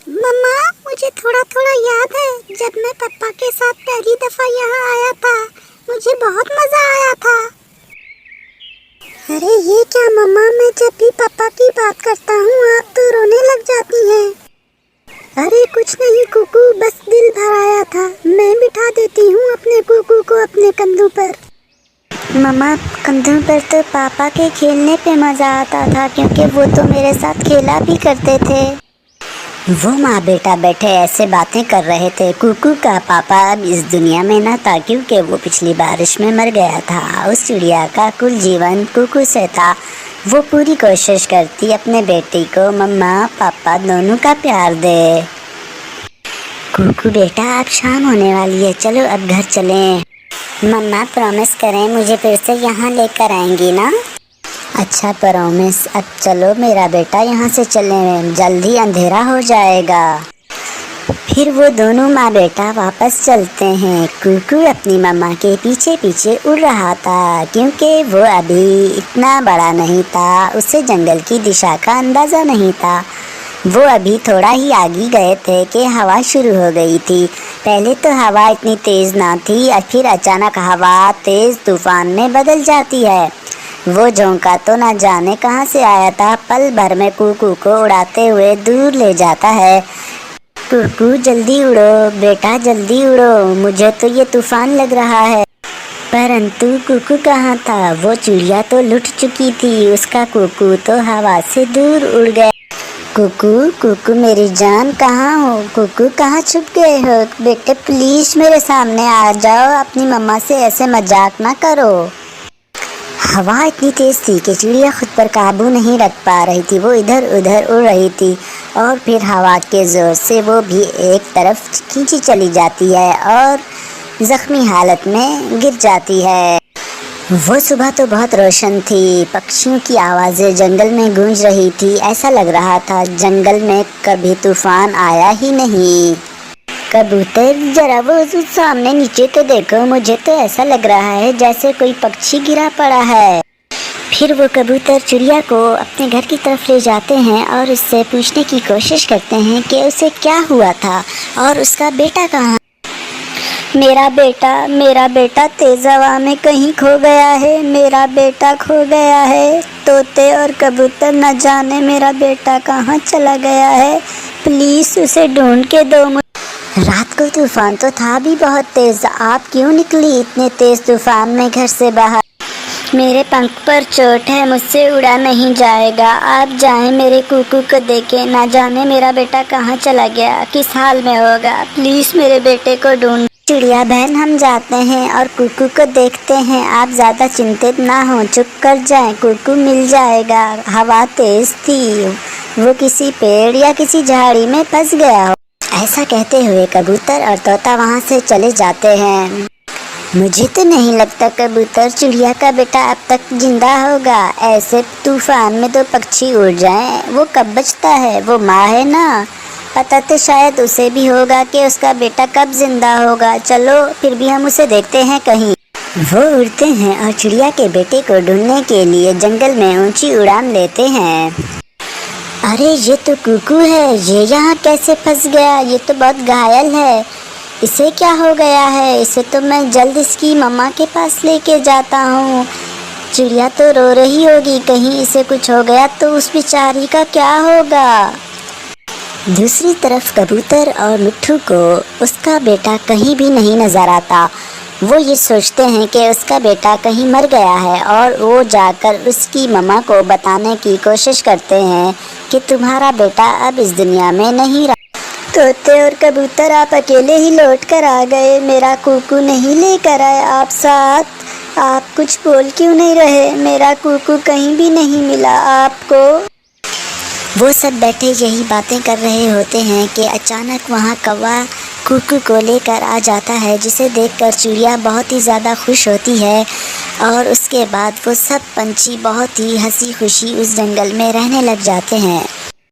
मम्मा, मुझे थोड़ा थोड़ा याद है जब मैं पापा के साथ पहली दफा यहाँ आया था। मुझे बहुत मजा आया था। अरे ये क्या मम्मा, मैं जब भी पापा की बात करता हूँ आप तो रोने लग जाती हैं। अरे कुछ नहीं कुकू, बस दिल भर आया था। मैं बिठा देती हूँ अपने कुकू को अपने कंधों पर। मम्मा, कंधों पर तो पापा के खेलने पे मजा आता था क्योंकि वो तो मेरे साथ खेला भी करते थे। वो माँ बेटा बैठे ऐसे बातें कर रहे थे। कुकू का पापा अब इस दुनिया में न था क्योंकि वो पिछली बारिश में मर गया था। उस चिड़िया का कुल जीवन कुकू से था। वो पूरी कोशिश करती अपने बेटी को मम्मा पापा दोनों का प्यार दे। कुकू बेटा, अब शाम होने वाली है, चलो अब घर चलें। मम्मा प्रॉमिस करें मुझे फिर से यहाँ लेकर आएंगी ना? अच्छा प्रॉमिस। अब चलो मेरा बेटा, यहाँ से चलें, जल्दी अंधेरा हो जाएगा। फिर वो दोनों माँ बेटा वापस चलते हैं। कुकू अपनी मम्मा के पीछे पीछे उड़ रहा था क्योंकि वो अभी इतना बड़ा नहीं था, उसे जंगल की दिशा का अंदाज़ा नहीं था। वो अभी थोड़ा ही आगे गए थे कि हवा शुरू हो गई थी। पहले तो हवा इतनी तेज़ ना थी और फिर अचानक हवा तेज़ तूफान में बदल जाती है। वो झोंका तो ना जाने कहाँ से आया था, पल भर में कुकू को उड़ाते हुए दूर ले जाता है। कुकू जल्दी उड़ो बेटा, जल्दी उड़ो, मुझे तो ये तूफान लग रहा है। परंतु कुकू कहाँ था? वो चिड़िया तो लुट चुकी थी, उसका कुकू तो हवा से दूर उड़ गया। कुकू कुकू मेरी जान, कहाँ हो? कुकू कहाँ छुप गए हो? बेटे प्लीज मेरे सामने आ जाओ, अपनी मम्मा से ऐसे मजाक ना करो। हवा इतनी तेज थी कि चिड़िया खुद पर काबू नहीं रख पा रही थी। वो इधर उधर उड़ रही थी और फिर हवा के जोर से वो भी एक तरफ खींची चली जाती है और जख्मी हालत में गिर जाती है। वो सुबह तो बहुत रोशन थी, पक्षियों की आवाज़ें जंगल में गूंज रही थी। ऐसा लग रहा था जंगल में कभी तूफान आया ही नहीं। कबूतर जरा वो सामने नीचे तो देखो, मुझे तो ऐसा लग रहा है जैसे कोई पक्षी गिरा पड़ा है। फिर वो कबूतर चिड़िया को अपने घर की तरफ ले जाते हैं और उससे पूछने की कोशिश करते हैं कि उसे क्या हुआ था और उसका बेटा कहाँ। मेरा बेटा तेज हवा में कहीं खो गया है, मेरा बेटा खो गया है। तोते और कबूतर न जाने मेरा बेटा कहाँ चला गया है, प्लीज उसे ढूंढ के दो। रात को तूफान तो था भी बहुत तेज, आप क्यों निकली इतने तेज तूफान में घर से बाहर? मेरे पंख पर चोट है, मुझसे उड़ा नहीं जाएगा। आप जाएं मेरे कुकू को देखें, ना जाने मेरा बेटा कहाँ चला गया, किस हाल में होगा। प्लीज मेरे बेटे को ढूंढ। चिड़िया बहन हम जाते हैं और कुकू को देखते हैं, आप ज़्यादा चिंतित ना हो, चुप कर जाएं, कुकू मिल जाएगा। हवा तेज थी, वो किसी पेड़ या किसी झाड़ी में फंस गया हो। ऐसा कहते हुए कबूतर और तोता वहाँ से चले जाते हैं। मुझे तो नहीं लगता कबूतर चिड़िया का बेटा अब तक जिंदा होगा। ऐसे तूफान में तो पक्षी उड़ जाएं, वो कब बचता है? वो माँ है ना, पता तो शायद उसे भी होगा कि उसका बेटा कब जिंदा होगा। चलो फिर भी हम उसे देखते हैं कहीं। वो उड़ते हैं और चिड़िया के बेटे को ढूंढने के लिए जंगल में ऊंची उड़ान लेते हैं। अरे ये तो कुकू है, ये यहाँ कैसे फंस गया? ये तो बहुत घायल है, इसे क्या हो गया है? इसे तो मैं जल्द इसकी मम्मा के पास लेके जाता हूँ। चिड़िया तो रो रही होगी, कहीं इसे कुछ हो गया तो उस बेचारी का क्या होगा? दूसरी तरफ कबूतर और मिट्ठू को उसका बेटा कहीं भी नहीं नजर आता। वो ये सोचते हैं कि उसका बेटा कहीं मर गया है और वो जाकर उसकी मम्मा को बताने की कोशिश करते हैं कि तुम्हारा बेटा अब इस दुनिया में नहीं रहा। तोते और कबूतर आप अकेले ही लौट कर आ गए, मेरा कुकू नहीं लेकर आए आप साथ। आप कुछ बोल क्यों नहीं रहे? मेरा कुकू कहीं भी नहीं मिला आपको। वो सब बैठे यही बातें कर रहे होते हैं कि अचानक वहाँ कौवा कुकू को लेकर आ जाता है, जिसे देखकर चिड़िया बहुत ही ज़्यादा खुश होती है और उसके बाद वो सब पंछी बहुत ही हंसी खुशी उस जंगल में रहने लग जाते हैं।